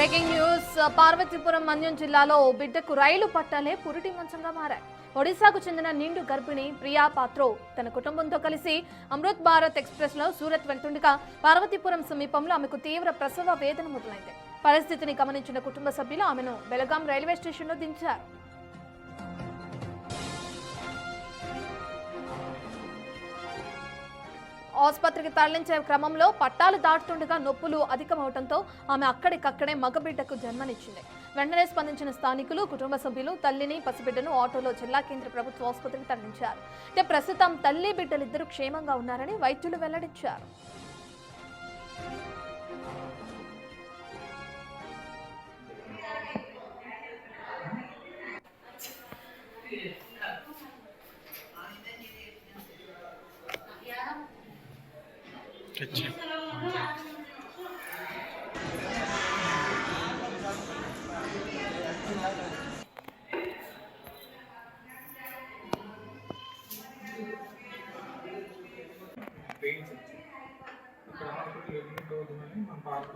Breaking news Parvathipuram Manyam జిల్లాలో బిడ్డకు రైలు పట్టాలే పురిటి మంచంగా మారాయి. ఒడిశాకు చెందిన నిండు గర్భిణి ప్రియా పాత్రో తన కుటుంబంతో కలిసి అమృత్ భారత్ ఎక్స్ప్రెస్ లో సూరత్ వెళ్తుండగా పార్వతీపురం సమీపంలో ఆమెకు తీవ్ర ప్రసవ వేదన మొదలైంది. పరిస్థితిని గమనించిన కుటుంబ సభ్యులు ఆమెను బెలగాం రైల్వే స్టేషన్లో దించారు. ఆసుపత్రికి తరలించే క్రమంలో పట్టాలు దాటుతుండగా నొప్పులు అధికమవడంతో ఆమె అక్కడికక్కడే మగబిడ్డకు జన్మనిచ్చింది. వెంటనే స్పందించిన స్థానికులు, కుటుంబ సభ్యులు తల్లిని, పసిబిడ్డను ఆటోలో జిల్లా కేంద్ర ప్రభుత్వ ఆసుపత్రికి తరలించారు. అయితే ప్రస్తుతం తల్లి బిడ్డలిద్దరూ క్షేమంగా ఉన్నారని వైద్యులు వెల్లడించారు.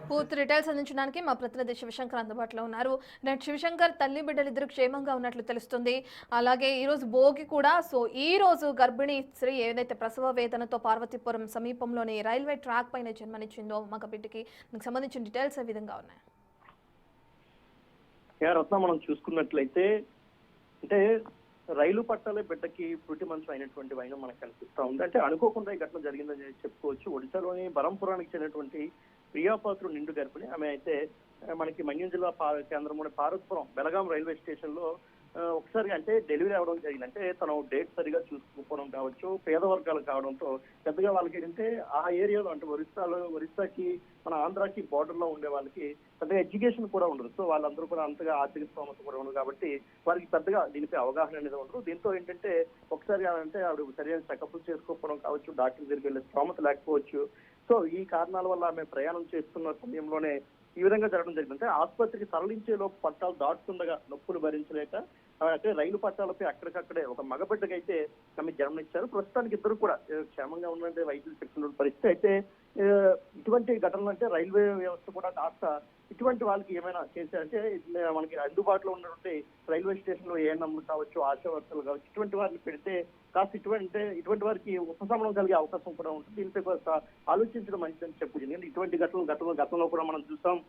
పూర్తి డీటెయిల్స్ అందించడానికి మా ప్రతినిధి శివశంకర్ అందుబాటులో ఉన్నారు. శివశంకర్, తల్లి బిడ్డలిద్దరూ క్షేమంగా ఉన్నట్లు తెలుస్తుంది. అలాగే ఈరోజు భోగి కూడా. సో ఈ రోజు గర్భిణీ స్త్రీ ఏదైతే ప్రసవ వేదనతో పార్వతీపురం సమీపంలోని రైల్వే ట్రాక్ పైన జన్మనిచ్చిందో మగ బిడ్డకి, దానికి సంబంధించిన డీటెయిల్స్ ఏ విధంగా ఉన్నాయి? రత్న, మనం చూసుకున్నట్లయితే అంటే రైలు పట్టాలే బిడ్డకి పురిటి మంచం అయినటువంటి వైనం మనకు కనిపిస్తా ఉంది. అంటే అనుకోకుండా ఈ ఘటన జరిగిందని చెప్పుకోవచ్చు. ఒడిశాలోని బరంపురానికి చెందినటువంటి ప్రియాపాత్ర నిండు గర్భిణి. ఆమె అయితే మనకి మన్యం జిల్లా కేంద్రంలోని పార్వతీపురం బెలగాం రైల్వే స్టేషన్ లో ఒకసారి అంటే డెలివరీ అవ్వడం జరిగింది. అంటే తను డేట్ సరిగా చూసుకోకపోవడం కావచ్చు, పేద వర్గాలు కావడంతో పెద్దగా వాళ్ళకి ఏంటంటే ఆ ఏరియాలో అంటే ఒరిస్సాకి మన ఆంధ్రాకి బార్డర్ లో ఉండే వాళ్ళకి పెద్దగా ఎడ్యుకేషన్ కూడా ఉండదు. సో వాళ్ళందరూ కూడా అంతగా ఆర్థిక స్తోమత కూడా ఉండదు కాబట్టి వారికి పెద్దగా దీనిపై అవగాహన అనేది ఉండదు. దీంతో ఏంటంటే ఒకసారి అంటే ఆవిడ సరైన చెకప్లు చేసుకోకపోవడం కావచ్చు, డాక్టర్ దగ్గరికి వెళ్ళే స్తోమత లేకపోవచ్చు. సో ఈ కారణాల వల్ల ఆమె ప్రయాణం చేస్తున్న సమయంలోనే ఈ విధంగా జరగడం జరిగింది. అంటే ఆసుపత్రికి తరలించే లోపు పట్టాలు దాటుతుండగా నొప్పులు భరించలేక అంటే రైలు పట్టాలపై అక్కడికక్కడే ఒక మగబిడ్డకైతే ఆమె జన్మనిచ్చారు. ప్రస్తుతానికి ఇద్దరు కూడా క్షేమంగా ఉన్నట్టే వైద్యులు చెప్తున్న పరిస్థితి. అయితే ఇటువంటి ఘటనలు అంటే రైల్వే వ్యవస్థ కూడా కాస్త ఇటువంటి వాళ్ళకి ఏమైనా చేశారంటే మనకి అందుబాటులో ఉన్నటువంటి రైల్వే స్టేషన్ లో ఏఎన్ఎంలు కావచ్చు, ఆశా వర్కర్లు కావచ్చు, ఇటువంటి వారిని పెడితే కాస్త ఇటువంటి వారికి ఉపశమనం కలిగే అవకాశం కూడా ఉంటుంది. దీనిపై కాస్త ఆలోచించడం మంచిదని చెప్పుకుంది. ఎందుకంటే ఇటువంటి గతంలో కూడా మనం చూసాం.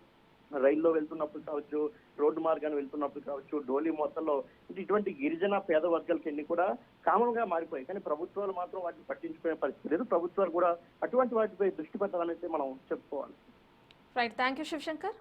రైల్లో వెళ్తున్నప్పుడు కావచ్చు, రోడ్డు మార్గాన్ని వెళ్తున్నప్పుడు కావచ్చు, డోలీ మొత్తంలో ఇటువంటి గిరిజన పేద వర్గాలకి అన్ని కూడా కామన్ గా మారిపోయాయి. కానీ ప్రభుత్వాలు మాత్రం వాటిని పట్టించుకునే పరిస్థితి లేదు. ప్రభుత్వాలు కూడా అటువంటి వాటిపై దృష్టి పెట్టాలనేసి మనం చెప్పుకోవాలి. Right, thank you Shivshankar.